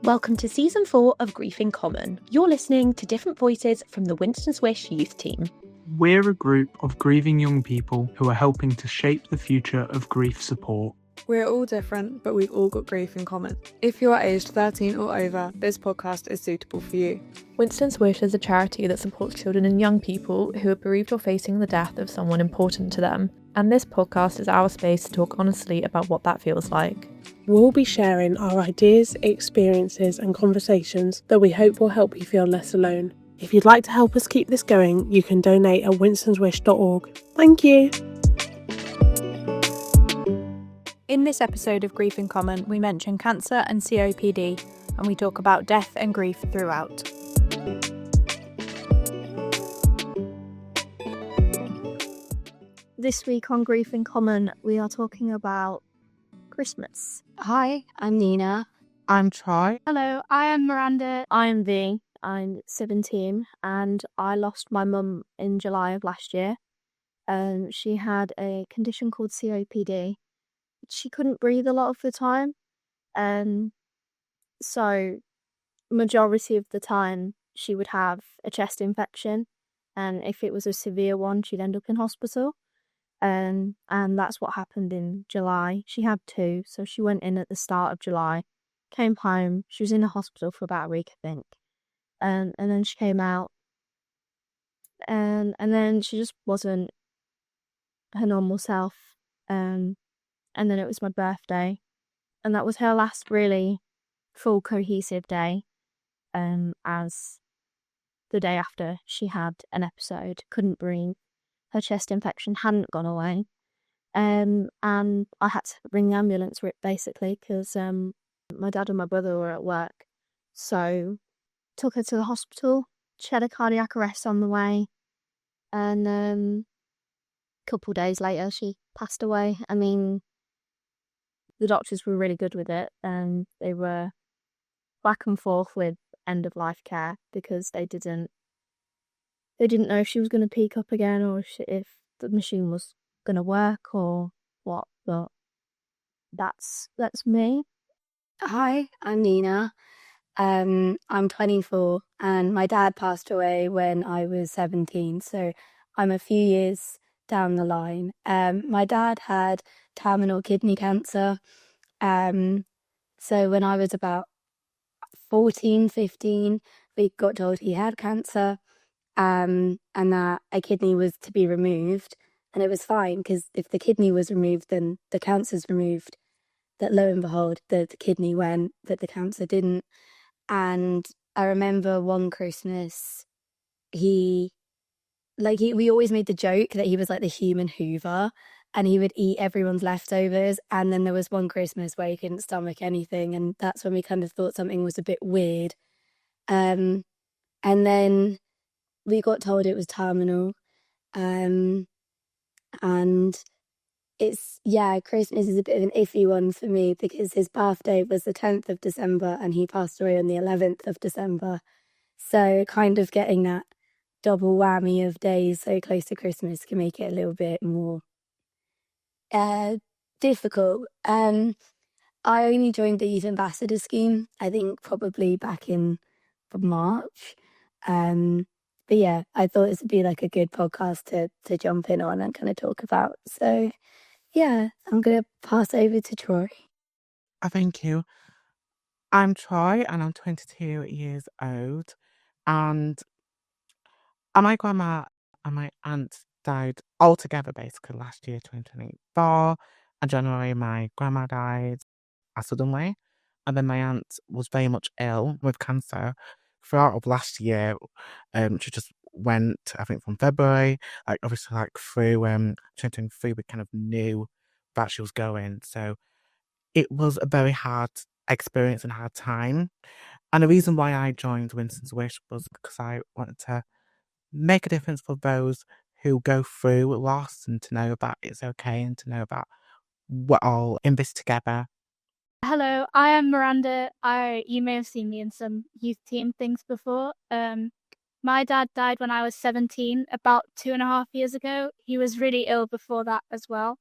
Welcome to Season 4 of Grieving Common. You're listening to different voices from the Winston youth team. We're a group of grieving young people who are helping to shape the future of grief support. We're all different, but we've all got grief in common. If you are aged 13 or over, this podcast is suitable for you. Winston's Wish is a charity that supports children and young people who are bereaved or facing the death of someone important to them. And this podcast is our space to talk honestly about what that feels like. We'll be sharing our ideas, experiences and conversations that we hope will help you feel less alone. If you'd like to help us keep this going, you can donate at winstonswish.org. Thank you. In this episode of Grief in Common, we mention cancer and COPD, and we talk about death and grief throughout. This week on Grief in Common, we are talking about Christmas. Hi, I'm Nina. I'm Troy. Hello, I am Miranda. I am V. I'm 17 and I lost my mum in July of last year. She had a condition called COPD. She couldn't breathe a lot of the time. So majority of the time she would have a chest infection, and if it was a severe one, she'd end up in hospital. And that's what happened in July. She had 2, so she went in at the start of July, came home, she was in the hospital for about a week, I think. And then she came out, and then she just wasn't her normal self. And then it was my birthday, and that was her last really full cohesive day, as the day after she had an episode, couldn't breathe, her chest infection hadn't gone away, and I had to ring the ambulance for it basically because my dad and my brother were at work, so took her to the hospital. She had a cardiac arrest on the way, and a couple of days later she passed away. I mean, the doctors were really good with it, and they were back and forth with end of life care because they didn't know if she was going to peak up again or if the machine was going to work or what. But that's me. Hi, I'm Nina. I'm 24 and my dad passed away when I was 17, so I'm a few years down the line. My dad had terminal kidney cancer. So when I was about 14, 15, we got told he had cancer, and that a kidney was to be removed, and it was fine because if the kidney was removed, then the cancer's removed. That lo and behold, the kidney went, but the cancer didn't. And I remember one Christmas, we always made the joke that he was like the human Hoover, and he would eat everyone's leftovers. And then there was one Christmas where he couldn't stomach anything, and that's when we kind of thought something was a bit weird. And then we got told it was terminal. And Christmas is a bit of an iffy one for me because his birthday was the 10th of December and he passed away on the 11th of December. So kind of getting that double whammy of days so close to Christmas can make it a little bit more difficult. I only joined the Youth Ambassador scheme, I think probably back in March. But yeah, I thought this would be like a good podcast to jump in on and kind of talk about. So yeah, I'm going to pass over to Troy. Thank you. I'm Troy and I'm 22 years old. And my grandma and my aunt died all together basically last year, 2024. In January, my grandma died suddenly. And then my aunt was very much ill with cancer throughout of last year. She just went, I think, from February, obviously through 2023, we kind of knew that she was going. So it was a very hard experience and hard time. And the reason why I joined Winston's Wish was because I wanted to make a difference for those who go through loss and to know that it's okay and to know that we're all in this together. Hello, I am Miranda. You may have seen me in some youth team things before. My dad died when I was 17, about 2.5 years ago. He was really ill before that as well.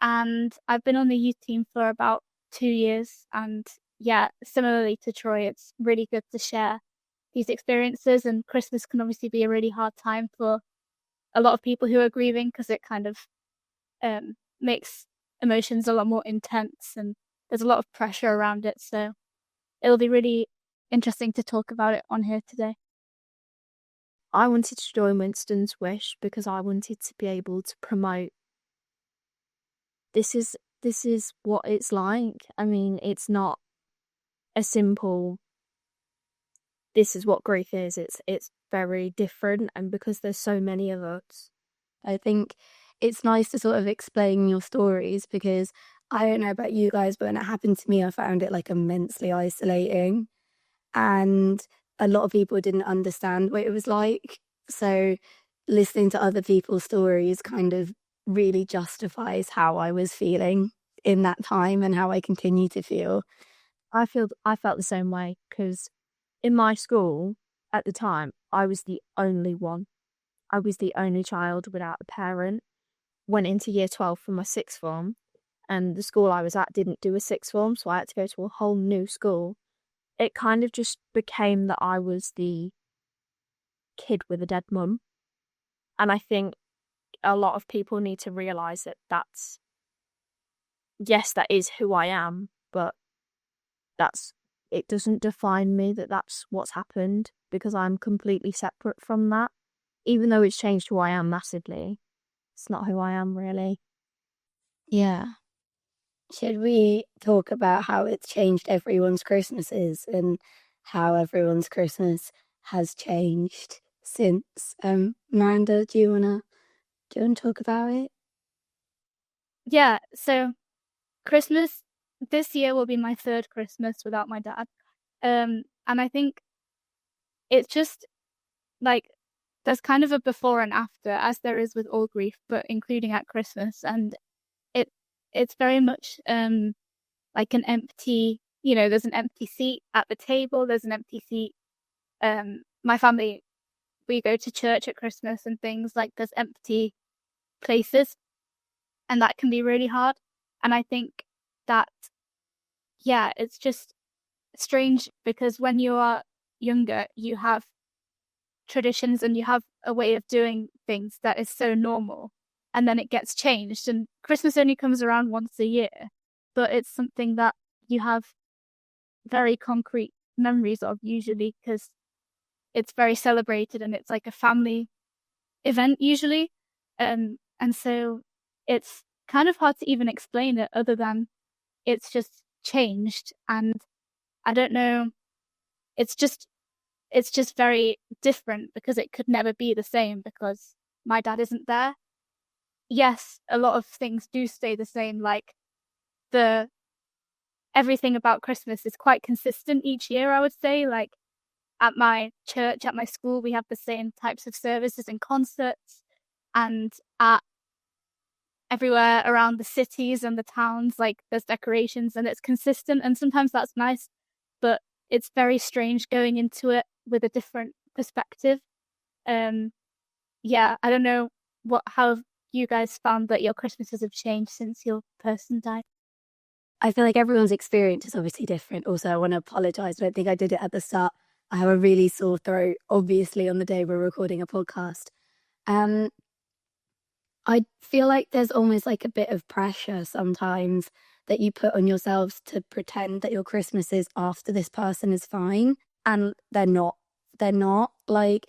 And I've been on the youth team for about 2 years. And yeah, similarly to Troy, it's really good to share these experiences, and Christmas can obviously be a really hard time for a lot of people who are grieving because it kind of makes emotions a lot more intense and there's a lot of pressure around it. So it'll be really interesting to talk about it on here today. I wanted to join Winston's wish because I wanted to be able to promote this is what it's like. I mean, it's not a simple this is what grief is. It's very different, and because there's so many of us, I think it's nice to sort of explain your stories, because I don't know about you guys, but when it happened to me, I found it like immensely isolating. And a lot of people didn't understand what it was like. So listening to other people's stories kind of really justifies how I was feeling in that time and how I continue to feel. I felt the same way because in my school at the time, I was the only one. I was the only child without a parent. Went into year 12 for my sixth form, and the school I was at didn't do a sixth form, so I had to go to a whole new school. It kind of just became that I was the kid with a dead mum. And I think a lot of people need to realise that yes, that is who I am, but it doesn't define me that's what's happened, because I'm completely separate from that. Even though it's changed who I am massively, it's not who I am really. Yeah. Should we talk about how it's changed everyone's Christmases and how everyone's Christmas has changed since? Miranda, do you wanna talk about it? Yeah, so Christmas this year will be my third Christmas without my dad. And I think it's just like there's kind of a before and after, as there is with all grief, but including at Christmas. And it's very much like an empty, there's an empty seat at the table, there's an empty seat. My family, we go to church at Christmas and things, like there's empty places, and that can be really hard. And I think that, yeah, it's just strange because when you are younger, you have traditions and you have a way of doing things that is so normal, and then it gets changed, and Christmas only comes around once a year, but it's something that you have very concrete memories of usually because it's very celebrated and it's like a family event usually. And so it's kind of hard to even explain it other than it's just changed. And I don't know, it's just very different because it could never be the same because my dad isn't there. Yes, a lot of things do stay the same, like everything about Christmas is quite consistent each year, I would say. Like at my church, at my school, we have the same types of services and concerts, and at everywhere around the cities and the towns, like there's decorations and it's consistent, and sometimes that's nice, but it's very strange going into it with a different perspective. Yeah, I don't know how you guys found that your Christmases have changed since your person died. I feel like everyone's experience is obviously different. Also, I want to apologise. I don't think I did it at the start. I have a really sore throat, obviously, on the day we're recording a podcast. I feel like there's almost like a bit of pressure sometimes that you put on yourselves to pretend that your Christmases after this person is fine, and they're not. They're not. Like,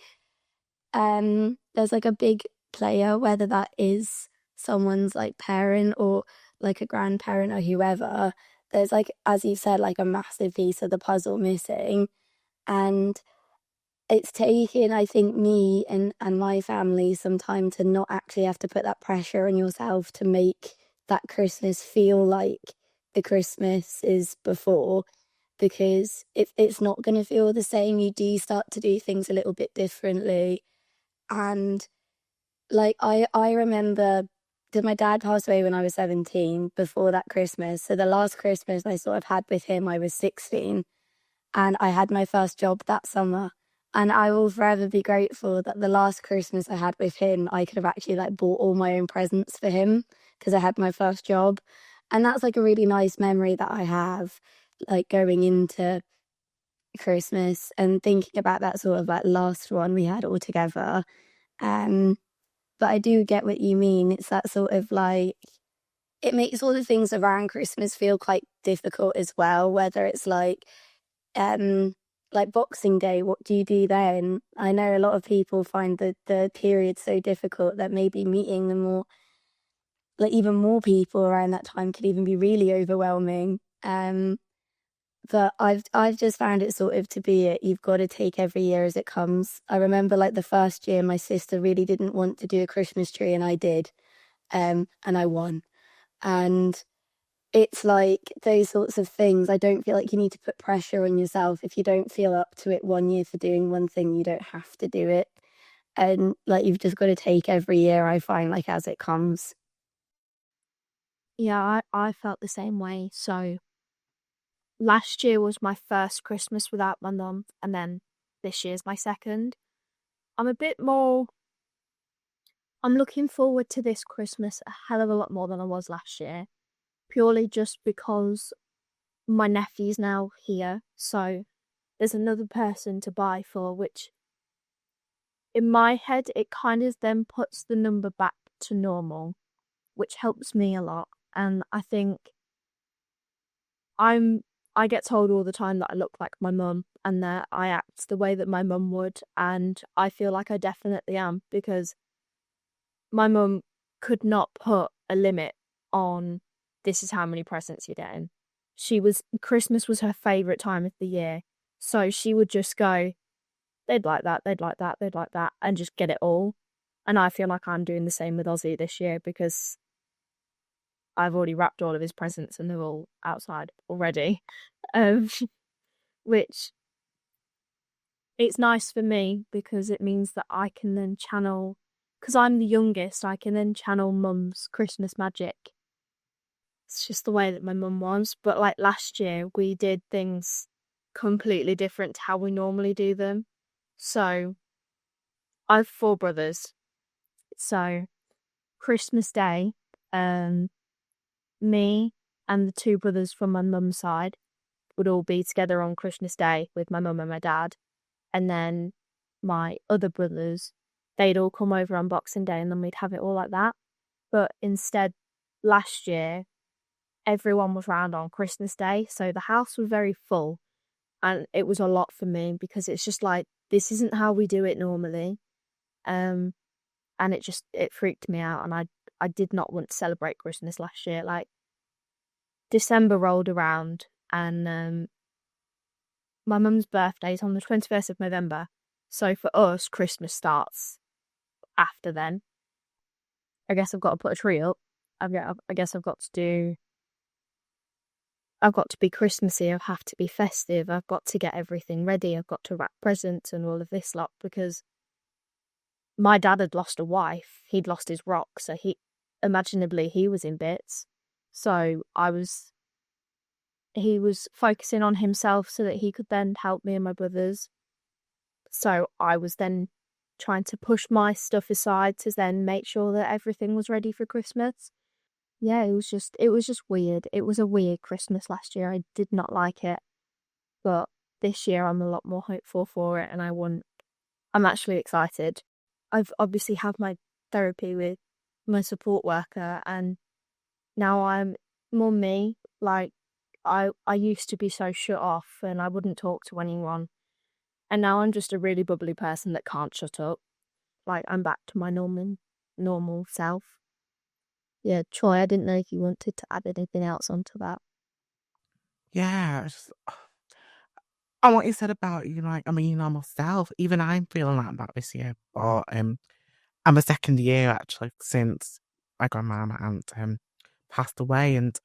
there's like a big player, whether that is someone's like parent or like a grandparent or whoever. There's like, as you said, like a massive piece of the puzzle missing. And it's taken, I think, me and my family some time to not actually have to put that pressure on yourself to make that Christmas feel like the Christmas is before, because it's not going to feel the same. You do start to do things a little bit differently. And like I remember, did my dad pass away when I was 17 before that Christmas? So the last Christmas I sort of had with him, I was 16, and I had my first job that summer. And I will forever be grateful that the last Christmas I had with him, I could have actually like bought all my own presents for him because I had my first job. And that's like a really nice memory that I have. like going into Christmas and thinking about that sort of like last one we had all together. But I do get what you mean. It's that sort of like, it makes all the things around Christmas feel quite difficult as well, whether it's like Boxing Day, what do you do then? I know a lot of people find the period so difficult that maybe meeting the more, like even more people around that time could even be really overwhelming. But I've just found it sort of to be it. You've got to take every year as it comes. I remember like the first year my sister really didn't want to do a Christmas tree and I did. And I won. And it's like those sorts of things. I don't feel like you need to put pressure on yourself. If you don't feel up to it one year for doing one thing, you don't have to do it. And like you've just got to take every year, I find, like as it comes. Yeah, I felt the same way. So last year was my first Christmas without my mum, and then this year's my second. I'm looking forward to this Christmas a hell of a lot more than I was last year, purely just because my nephew's now here, so there's another person to buy for, which in my head, it kind of then puts the number back to normal, which helps me a lot. And I think I get told all the time that I look like my mum and that I act the way that my mum would, and I feel like I definitely am, because my mum could not put a limit on this is how many presents you're getting. Christmas was her favourite time of the year, so she would just go, they'd like that, they'd like that, they'd like that, and just get it all. And I feel like I'm doing the same with Ozzy this year, because I've already wrapped all of his presents and they're all outside already. Which, it's nice for me because it means that I can then channel, because I'm the youngest, I can then channel mum's Christmas magic. It's just the way that my mum was. But like last year, we did things completely different to how we normally do them. So I have 4 brothers. So Christmas Day, me and the 2 brothers from my mum's side would all be together on Christmas Day with my mum and my dad. And then my other brothers, they'd all come over on Boxing Day and then we'd have it all like that. But instead, last year, everyone was round on Christmas Day. So the house was very full. And it was a lot for me because it's just like, this isn't how we do it normally. And it freaked me out. And I did not want to celebrate Christmas last year. Like, December rolled around and my mum's birthday is on the 21st of November. So for us, Christmas starts after then. I guess I've got to put a tree up. I guess I've got to be Christmassy. I have to be festive. I've got to get everything ready. I've got to wrap presents and all of this lot, because my dad had lost a wife. He'd lost his rock. So imaginably he was in bits. So he was focusing on himself so that he could then help me and my brothers. So I was then trying to push my stuff aside to then make sure that everything was ready for Christmas. Yeah, it was just weird. It was a weird Christmas last year. I did not like it. But this year I'm a lot more hopeful for it, and I'm actually excited. I've obviously had my therapy with my support worker, and now I'm more me. Like, I used to be so shut off and I wouldn't talk to anyone. And now I'm just a really bubbly person that can't shut up. Like, I'm back to my normal self. Yeah, Troy, I didn't know if you wanted to add anything else onto that. Yeah, and what you said about you, like, I'm a normal self. Even I'm feeling that about this year. But I'm a second year actually since my grandma and my aunt passed away, and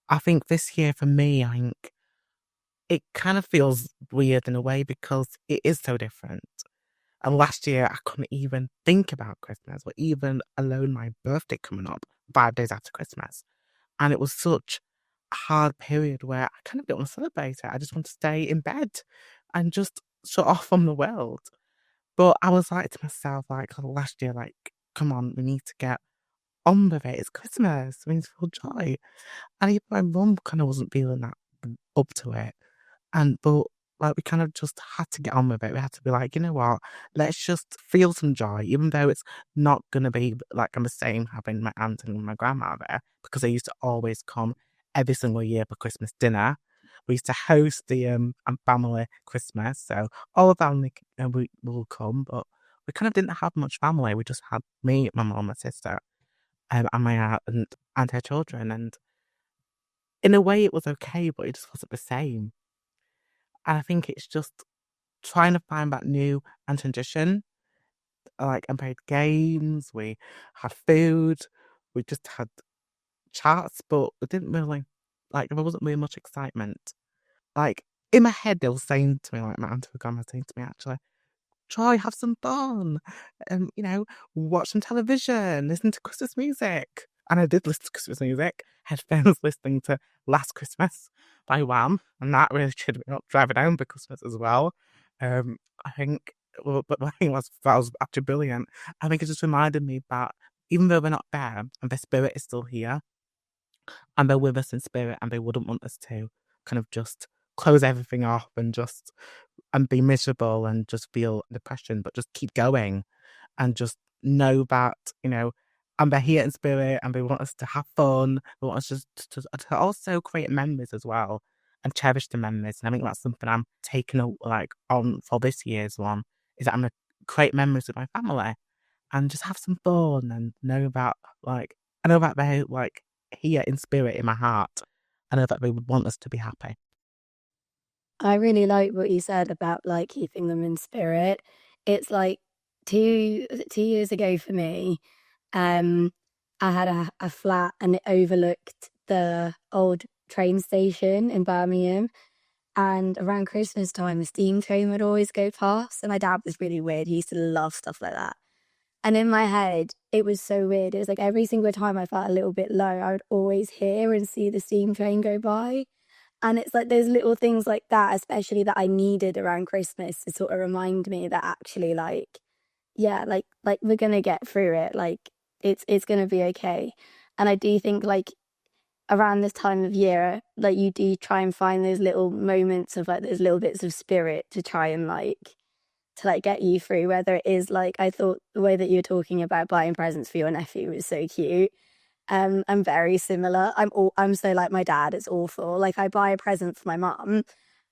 I think this year for me, I think it kind of feels weird in a way because it is so different. And last year I couldn't even think about Christmas, or even alone my birthday coming up 5 days after Christmas. And it was such a hard period where I kind of didn't want to celebrate it. I just want to stay in bed and just shut off from the world. But I was like to myself, like last year, like, come on, we need to get on with it. It's Christmas. We need to feel joy. And even my mum kind of wasn't feeling that up to it. But like we kind of just had to get on with it. We had to be like, you know what, let's just feel some joy, even though it's not gonna be like I'm the same having my aunt and my grandma there, because they used to always come every single year for Christmas dinner. We used to host the family Christmas, so all the family we will come, but we kind of didn't have much family. We just had me, my mum, my sister, and my aunt and her children, and in a way it was okay, but it just wasn't the same. And I think it's just trying to find that new and tradition. Like, I played games, we had food, we just had chats, but it didn't really, like, there wasn't really much excitement. Like, in my head, they were saying to me, like, my aunt and grandma was saying to me, actually, try, have some fun, and, watch some television, listen to Christmas music. And I did listen to Christmas music, headphones listening to Last Christmas by Wham, and that really cheered me up, driving home for Christmas as well. I think, but I think that was actually brilliant. I think it just reminded me that even though we're not there, and the spirit is still here, and they're with us in spirit, and they wouldn't want us to kind of just close everything off and be miserable and just feel depression, but just keep going and just know that, and they're here in spirit and they want us to have fun. They want us to also create memories as well and cherish the memories. And I think that's something I'm taking on for this year's one, is that I'm going to create memories with my family and just have some fun and know that, I know that they're here in spirit in my heart. I know that they would want us to be happy. I really like what you said about keeping them in spirit. It's like 2 years ago for me. I had a flat and it overlooked the old train station in Birmingham. And around Christmas time, the steam train would always go past. And my dad was really weird. He used to love stuff like that. And in my head, it was so weird. It was like every single time I felt a little bit low, I would always hear and see the steam train go by. And it's like those little things like that, especially that I needed around Christmas to sort of remind me that actually, yeah, we're gonna get through it. It's gonna be okay. And I do think around this time of year, you do try and find those little moments of those little bits of spirit to try and to get you through. Whether it is I thought the way that you're talking about buying presents for your nephew was so cute. I'm very similar. I'm so like my dad. It's awful. I buy a present for my mum,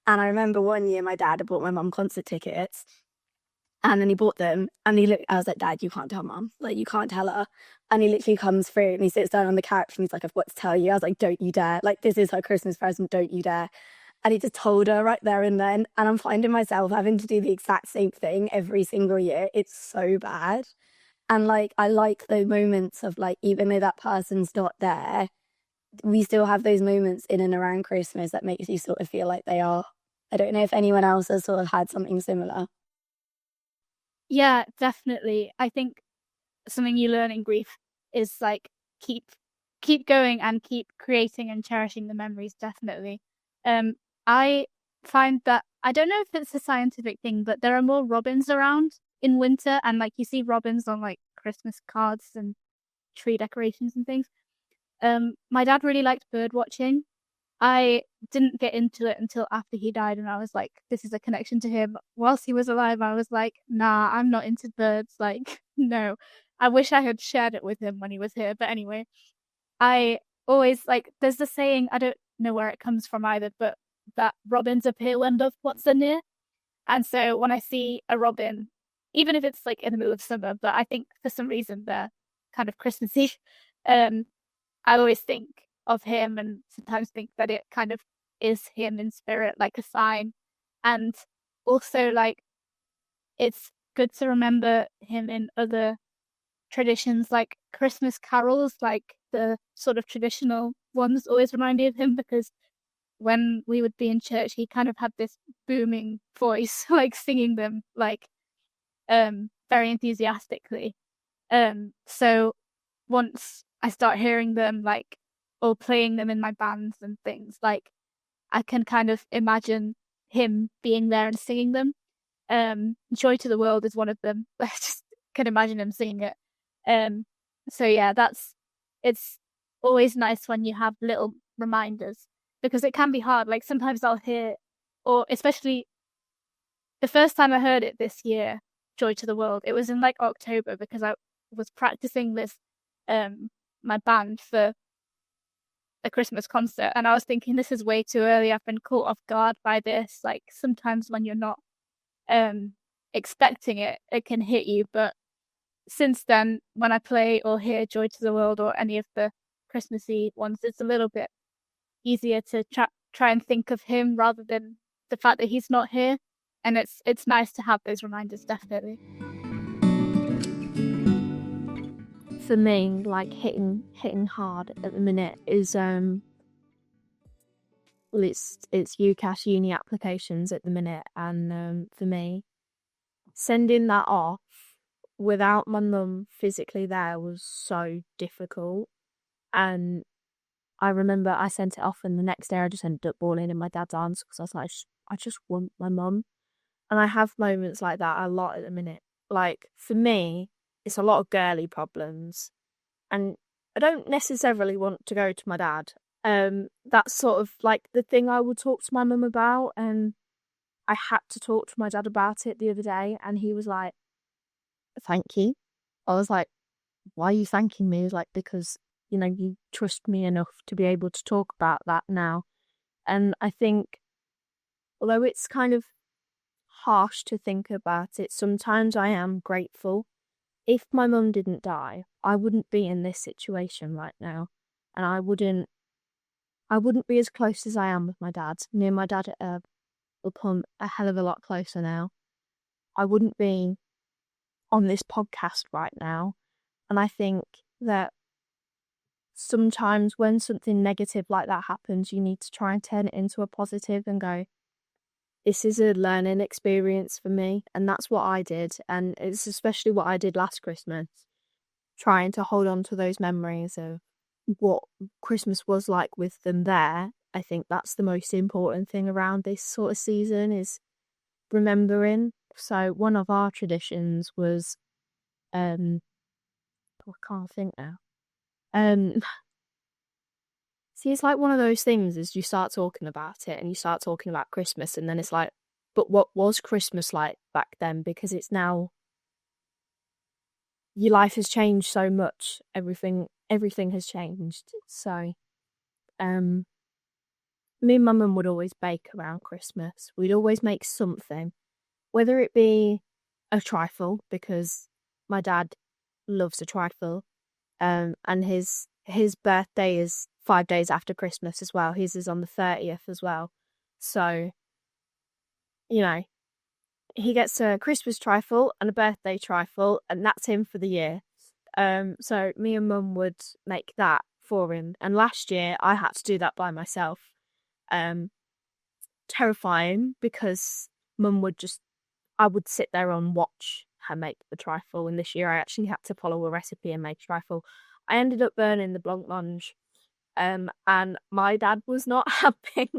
and I remember one year my dad had bought my mum concert tickets, and then he bought them, and he looked. I was like, Dad, you can't tell Mum. You can't tell her. And he literally comes through and he sits down on the couch and he's like, I've got to tell you. I was like, don't you dare. This is her Christmas present. Don't you dare. And he just told her right there and then. And I'm finding myself having to do the exact same thing every single year. It's so bad. And I like those moments of even though that person's not there, we still have those moments in and around Christmas that makes you sort of feel like they are. I don't know if anyone else has sort of had something similar. Yeah, definitely. I think something you learn in grief is keep going and keep creating and cherishing the memories. Definitely. I find that, I don't know if it's a scientific thing, but there are more robins around in winter, and you see robins on Christmas cards and tree decorations and things. My dad really liked bird watching. I didn't get into it until after he died, and I was like, this is a connection to him. Whilst he was alive, I was like, nah, I'm not into birds. No. I wish I had shared it with him when he was here. But anyway, I always there's the saying, I don't know where it comes from either, but that robins appear when loved are near. And so when I see a robin, even if it's in the middle of summer, but I think for some reason they're kind of Christmassy, I always think of him and sometimes think that it kind of is him in spirit, like a sign. And also it's good to remember him in other traditions, like Christmas carols, the sort of traditional ones always remind me of him, because when we would be in church, he kind of had this booming voice, singing them very enthusiastically. So once I start hearing them or playing them in my bands and things, I can kind of imagine him being there and singing them. Joy to the World is one of them. I just can imagine him singing it. So yeah, it's always nice when you have little reminders. because it can be hard. Like sometimes I'll hear, or especially the first time I heard it this year, Joy to the World, it was in like October because I was practicing with my band for a Christmas concert, and I was thinking, this is way too early. I've been caught off guard by this. Like sometimes when you're not expecting it, it can hit you. But since then, when I play or hear Joy to the World or any of the Christmassy ones, it's a little bit easier to try and think of him rather than the fact that he's not here. And it's nice to have those reminders, definitely. For me, like hitting hard at the minute is well, it's UCAS uni applications at the minute, and for me, sending that off without my mum physically there was so difficult. And I remember I sent it off, and the next day I just ended up bawling in my dad's arms because I was like, I just want my mum. And I have moments like that a lot at the minute. Like for me, it's a lot of girly problems, and I don't necessarily want to go to my dad. That's sort of like the thing I would talk to my mum about, and I had to talk to my dad about it the other day, and he was like, thank you. I was like, why are you thanking me? He was like, because, you trust me enough to be able to talk about that now. And I think, although it's kind of harsh to think about it, sometimes I am grateful. If my mum didn't die, I wouldn't be in this situation right now, and I wouldn't be as close as I am with my dad. Me and my dad have become a hell of a lot closer now. I wouldn't be on this podcast right now, and I think that sometimes when something negative like that happens, you need to try and turn it into a positive and go, this is a learning experience for me. And that's what I did. And it's especially what I did last Christmas, trying to hold on to those memories of what Christmas was like with them there. I think that's the most important thing around this sort of season, is remembering. So one of our traditions was, I can't think now. See, it's like one of those things is you start talking about it and you start talking about Christmas, and then it's like, but what was Christmas like back then? Because it's now, your life has changed so much. Everything has changed. So, me and my mum would always bake around Christmas. We'd always make something, whether it be a trifle, because my dad loves a trifle, and his birthday is 5 days after Christmas as well. His is on the 30th as well. So, he gets a Christmas trifle and a birthday trifle, and that's him for the year. So me and mum would make that for him. And last year I had to do that by myself. Terrifying, because mum I would sit there and watch her make the trifle. And this year I actually had to follow a recipe and make a trifle. I ended up burning the blancmange. And my dad was not happy.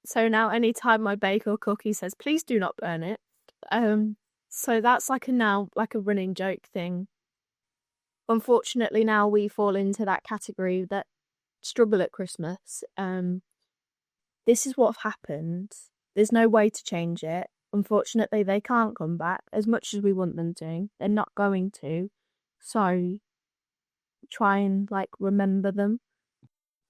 So now anytime I bake or cook, he says, please do not burn it. So that's like a running joke thing. Unfortunately, now we fall into that category that struggle at Christmas. This is what happened. There's no way to change it. Unfortunately, they can't come back as much as we want them to. They're not going to. So try and remember them.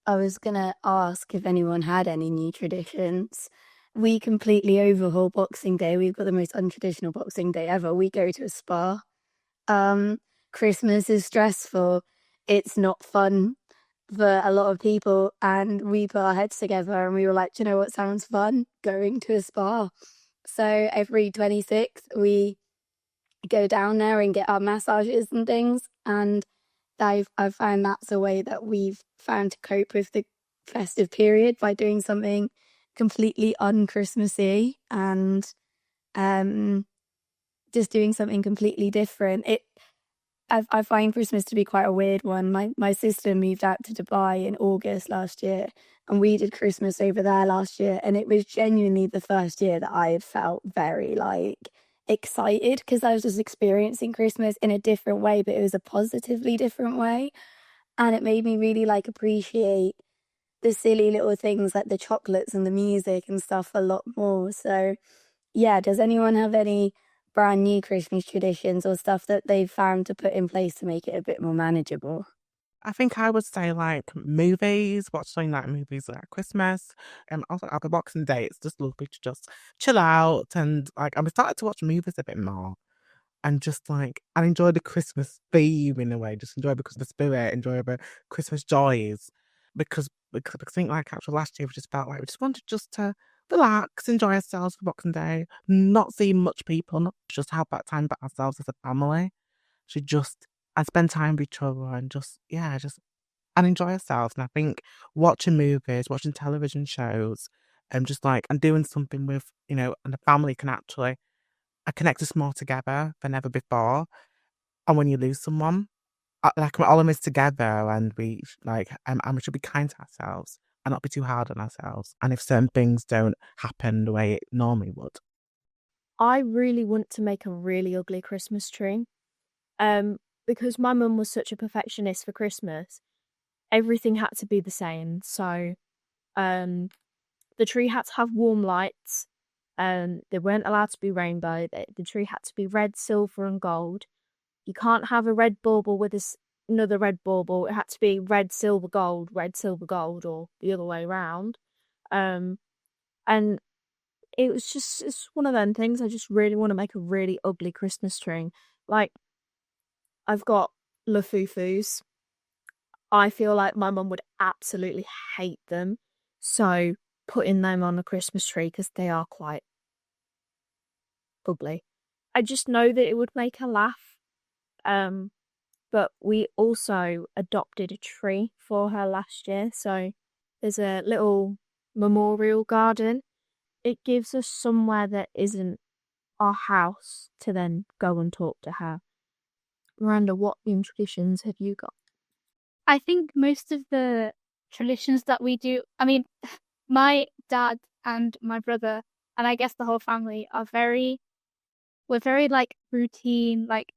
I was going to ask if anyone had any new traditions. We completely overhaul Boxing Day. We've got the most untraditional Boxing Day ever. We go to a spa. Christmas is stressful. It's not fun for a lot of people. And we put our heads together and we were like, do you know what sounds fun? Going to a spa. So every 26th, we go down there and get our massages and things. And I've found that's a way that we've found to cope with the festive period, by doing something completely un-Christmassy and just doing something completely different. I find Christmas to be quite a weird one. My sister moved out to Dubai in August last year, and we did Christmas over there last year, and it was genuinely the first year that I had felt very excited, because I was just experiencing Christmas in a different way, but it was a positively different way. And it made me really appreciate the silly little things like the chocolates and the music and stuff a lot more. So yeah, does anyone have any brand new Christmas traditions or stuff that they've found to put in place to make it a bit more manageable? I think I would say like movies, watching like movies at Christmas, and also at the Boxing Day. It's just lovely to just chill out and like I'm starting to watch movies a bit more and just like and enjoy the Christmas theme in a way. Just enjoy the Christmas spirit, enjoy the Christmas joys. Because I think like actually last year we just felt like we just wanted just to relax, enjoy ourselves for Boxing Day, not see much people, not just have that time by ourselves as a family. Should just and spend time with each other and just and enjoy ourselves. And I think watching movies, watching television shows, and just like and doing something with and the family can actually connect us more together than ever before. And when you lose someone, like we're all in this together, and and we should be kind to ourselves and not be too hard on ourselves. And if certain things don't happen the way it normally would. I really want to make a really ugly Christmas tree. Because my mum was such a perfectionist for Christmas, everything had to be the same. So, the tree had to have warm lights. They weren't allowed to be rainbow. The tree had to be red, silver, and gold. You can't have a red bauble with another red bauble. It had to be red, silver, gold, or the other way around. And it's one of them things. I just really want to make a really ugly Christmas tree. Like, I've got lafufus. I feel like my mum would absolutely hate them. So putting them on a Christmas tree because they are quite ugly. I just know that it would make her laugh. But we also adopted a tree for her last year. So there's a little memorial garden. It gives us somewhere that isn't our house to then go and talk to her. Miranda, what new traditions have you got? I think most of the traditions that we do, I mean, my dad and my brother, and I guess the whole family we're very like routine, like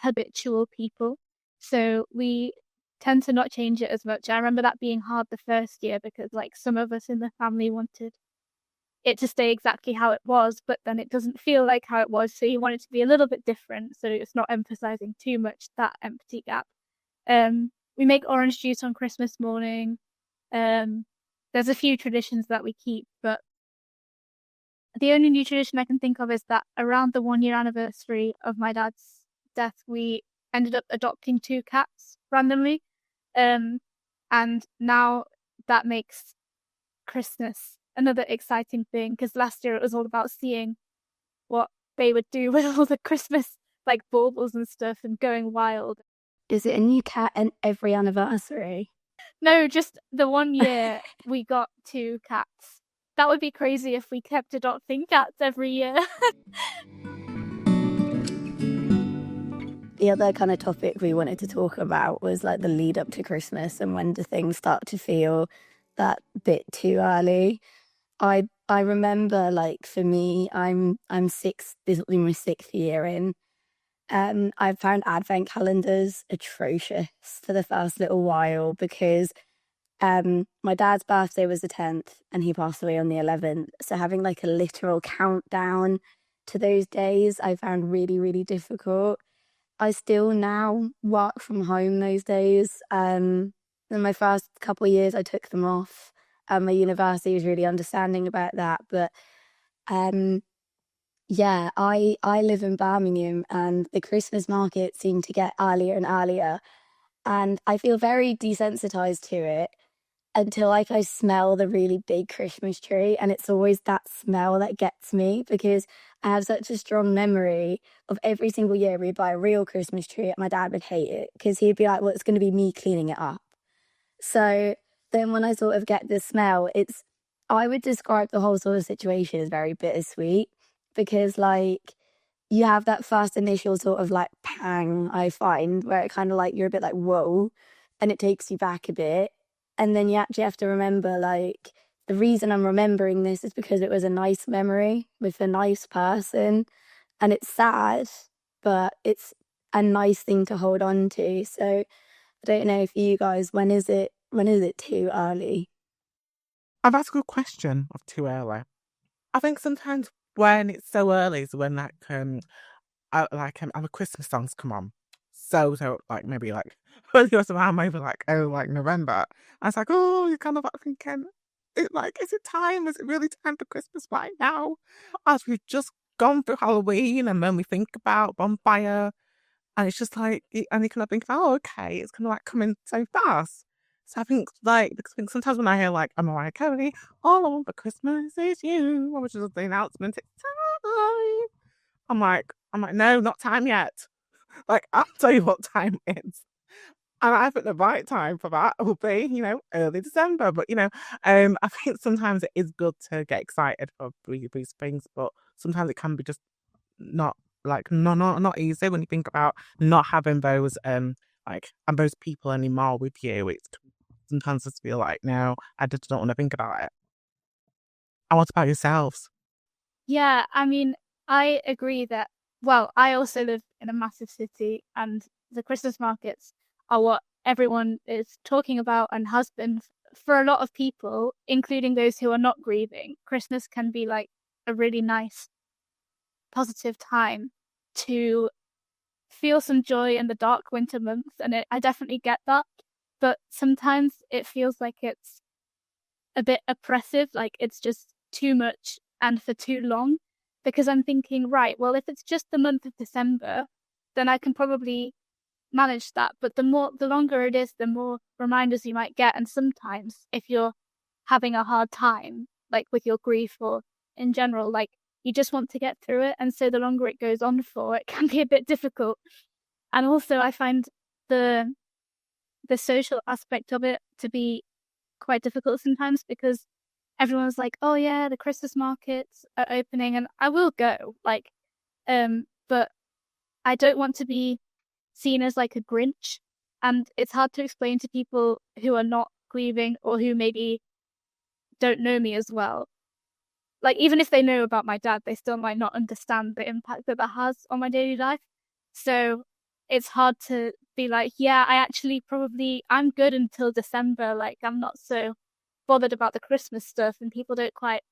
habitual people. So we tend to not change it as much. I remember that being hard the first year because like some of us in the family wanted it to stay exactly how it was, but then it doesn't feel like how it was. So you want it to be a little bit different. So it's not emphasizing too much that empty gap. We make orange juice on Christmas morning. There's a few traditions that we keep, but the only new tradition I can think of is that around the 1 year anniversary of my dad's death, we ended up adopting 2 cats randomly. And now that makes Christmas another exciting thing because last year it was all about seeing what they would do with all the Christmas like baubles and stuff and going wild. Is it a new cat and every anniversary? No, just the 1 year we got 2 cats. That would be crazy if we kept adopting cats every year. The other kind of topic we wanted to talk about was like the lead up to Christmas and when do things start to feel that bit too early. I remember like for me, I'm 6. This will be my 6th year in. I found advent calendars atrocious for the first little while because my dad's birthday was the 10th and he passed away on the 11th. So having like a literal countdown to those days, I found really, really difficult. I still now work from home those days. In my first couple of years, I took them off. My university was really understanding about that. But yeah, I live in Birmingham and the Christmas markets seem to get earlier and earlier. And I feel very desensitized to it until like I smell the really big Christmas tree. And it's always that smell that gets me because I have such a strong memory of every single year we'd buy a real Christmas tree. My dad would hate it because he'd be like, well, it's going to be me cleaning it up. So then when I sort of get the smell, I would describe the whole sort of situation as very bittersweet because like you have that first initial sort of like pang, I find, where it kind of like you're a bit like, whoa, and it takes you back a bit. And then you actually have to remember like the reason I'm remembering this is because it was a nice memory with a nice person. And it's sad, but it's a nice thing to hold on to. So I don't know if you guys, when is it too early? That's a good question of too early. I think sometimes when it's so early is when our Christmas songs come on. So like maybe like early or something, maybe like November. I was like, oh, you're kind of like thinking, is it time? Is it really time for Christmas right now? As we've just gone through Halloween and then we think about bonfire, and it's just like, and you kind of think, oh, okay, it's kind of like coming so fast. So I think because I think sometimes when I hear like a Mariah Carey, all I want for Christmas is you, which is the announcement, it's time. I'm like, no, not time yet. Like, I'll tell you what time it is. And I think the right time for that will be, early December. But, I think sometimes it is good to get excited for these things, but sometimes it can be just not not easy when you think about not having those and those people anymore with you. It's sometimes just feel like, no, I just don't want to think about it. And what about yourselves? Yeah, I mean, I agree that, well, I also live in a massive city, and the Christmas markets are what everyone is talking about and has been for a lot of people, including those who are not grieving. Christmas can be like a really nice, positive time to feel some joy in the dark winter months, and I definitely get that. But sometimes it feels like it's a bit oppressive, like it's just too much and for too long, because I'm thinking, right, well, if it's just the month of December, then I can probably manage that. But the longer it is, the more reminders you might get. And sometimes if you're having a hard time, like with your grief or in general, like you just want to get through it. And so the longer it goes on for, it can be a bit difficult. And also I find the social aspect of it to be quite difficult sometimes, because everyone's like, oh yeah, the Christmas markets are opening, and I will go, but I don't want to be seen as like a Grinch, and it's hard to explain to people who are not grieving or who maybe don't know me as well. Like, even if they know about my dad, they still might not understand the impact that has on my daily life. So it's hard to be like, yeah, I'm good until December. Like, I'm not so bothered about the Christmas stuff, and people don't quite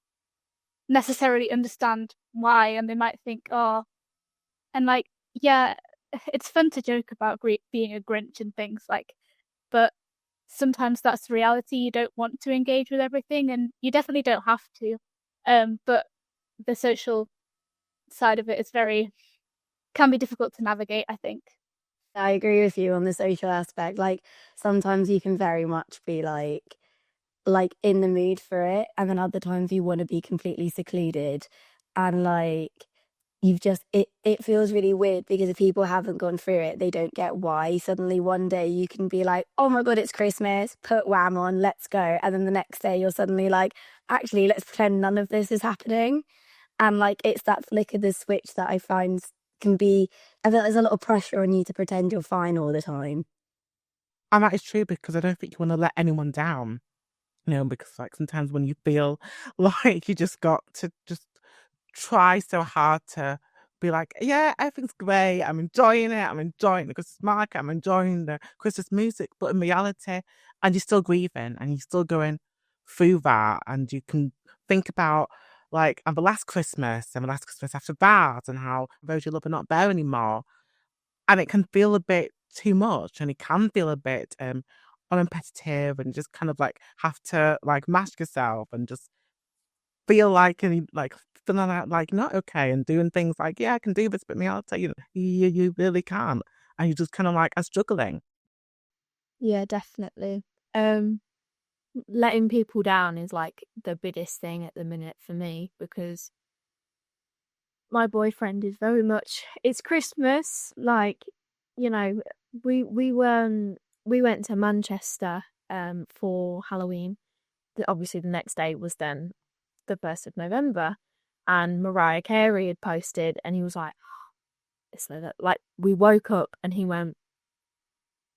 necessarily understand why, and they might think, oh, and like, yeah, it's fun to joke about being a Grinch and things, like, but sometimes that's the reality. You don't want to engage with everything, and you definitely don't have to. But the social side of it can be difficult to navigate, I think. I agree with you on the social aspect. Like, sometimes you can very much be like in the mood for it, and then other times you want to be completely secluded, and like you've just it feels really weird, because if people haven't gone through it, they don't get why suddenly one day you can be like, oh my god, it's Christmas, put Wham on, let's go, and then the next day you're suddenly like, actually, let's pretend none of this is happening. And like, it's that flick of the switch that I find can be, I feel there's a lot of pressure on you to pretend you're fine all the time. And that is true, because I don't think you want to let anyone down. Because like sometimes when you feel like you just got to just try so hard to be like, yeah, everything's great, I'm enjoying it, I'm enjoying the Christmas market, I'm enjoying the Christmas music, but in reality, and you're still grieving and you're still going through that, and you can think about like, and the last Christmas and the last Christmas after that, and how those you love are not there anymore, and it can feel a bit too much, and it can feel a bit uncompetitive, and just kind of like have to like mask yourself and just feel like, and like feeling like not okay, and doing things like, yeah, I can do this, but in reality, you really can't, and you just kind of like are struggling. Yeah, definitely. Letting people down is like the biggest thing at the minute for me, because my boyfriend is very much, it's Christmas, like, we went to Manchester for Halloween. Obviously the next day was then the 1st of November, and Mariah Carey had posted, and he was like, it's like, we woke up and he went,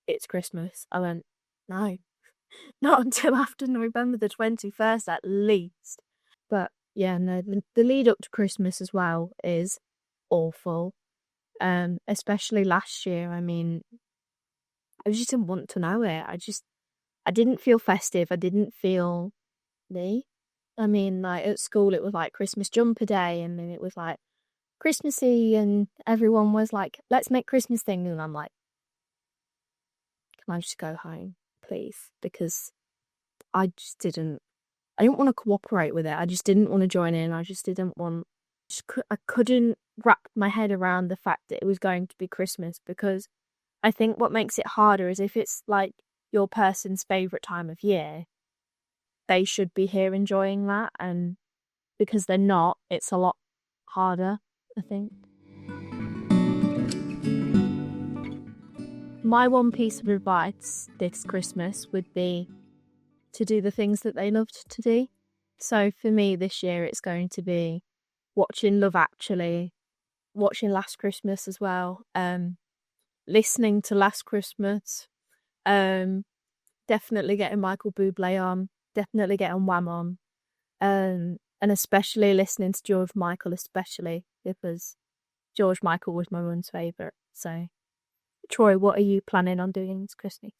it's Christmas. I went, no, not until after November the 21st at least. But yeah, no, the lead up to Christmas as well is awful. Especially last year. I mean, I just didn't want to know it. I didn't feel festive. I didn't feel me. I mean, like at school, it was like Christmas jumper day, and then it was like Christmassy, and everyone was like, let's make Christmas things. And I'm like, can I just go home, please? Because I didn't want to cooperate with it. I just didn't want to join in. I just didn't want, I couldn't wrap my head around the fact that it was going to be Christmas, because I think what makes it harder is if it's like your person's favourite time of year, they should be here enjoying that, and because they're not, it's a lot harder, I think. My one piece of advice this Christmas would be to do the things that they loved to do. So for me this year, it's going to be watching Love Actually, watching Last Christmas as well, listening to Last Christmas, definitely getting Michael Bublé on, definitely getting Wham on, and especially listening to George Michael, especially because George Michael was my mum's favourite. So, Troy, what are you planning on doing this Christmas?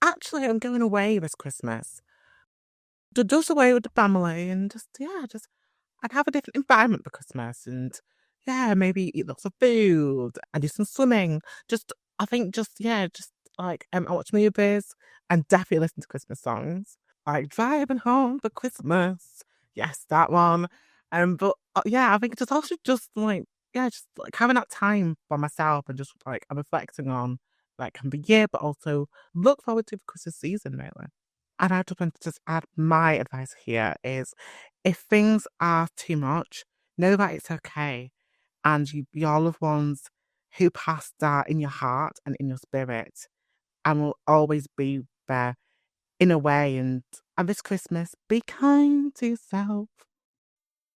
Actually, I'm going away this Christmas. Just away with the family and I'd have a different environment for Christmas and maybe eat lots of food and do some swimming. I watch movies and definitely listen to Christmas songs. Like driving home for Christmas. Yes, that one. I think having that time for myself and I'm reflecting on the year, but also look forward to the Christmas season, really. And I just want to add my advice here is if things are too much, know that it's okay. And your loved ones who passed are in your heart and in your spirit and will always be there in a way. And this Christmas, be kind to yourself.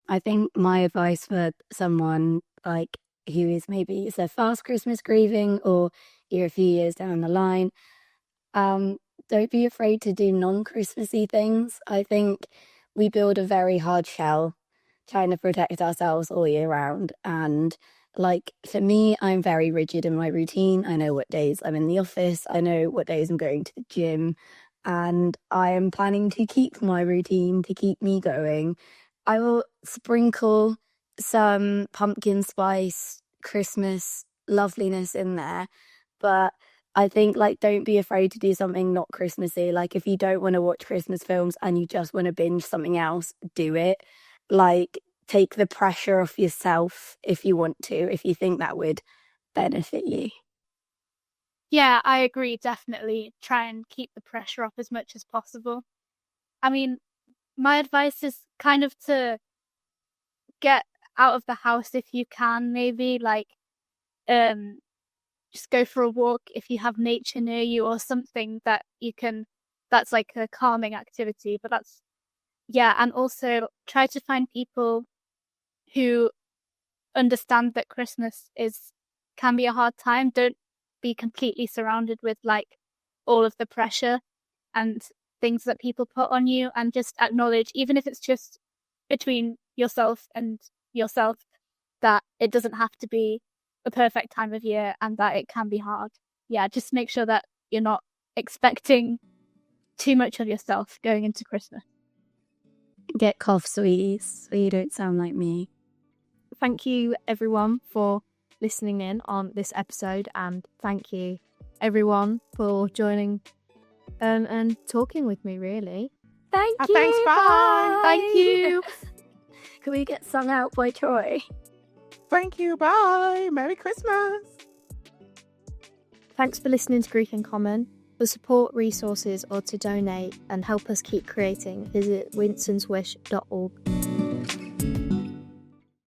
I think my advice for someone who is maybe it's their first Christmas grieving or you're a few years down the line, don't be afraid to do non-Christmassy things. I think we build a very hard shell trying to protect ourselves all year round. And for me, I'm very rigid in my routine. I know what days I'm in the office. I know what days I'm going to the gym. And I am planning to keep my routine to keep me going. I will sprinkle some pumpkin spice Christmas loveliness in there. But I think don't be afraid to do something not Christmassy. If you don't want to watch Christmas films and you just want to binge something else, do it. Take the pressure off yourself if you want to, if you think that would benefit you. Yeah, I agree. Definitely try and keep the pressure off as much as possible. I mean, my advice is kind of to get out of the house if you can, maybe just go for a walk if you have nature near you or something that you can, that's like a calming activity. But and also try to find people who understand that Christmas can be a hard time. Don't be completely surrounded with all of the pressure and things that people put on you, and just acknowledge, even if it's just between yourself and yourself, that it doesn't have to be a perfect time of year and that it can be hard. Yeah, just make sure that you're not expecting too much of yourself going into Christmas. Get cough sweeties so you don't sound like me. Thank you everyone for listening in on this episode, and thank you everyone for joining and talking with me, really. Thank you. Thanks, bye. Thank you. Can we get sung out by Troy? Thank you, bye. Merry Christmas. Thanks for listening to Grief in Common. For support, resources, or to donate and help us keep creating, visit winstonswish.org.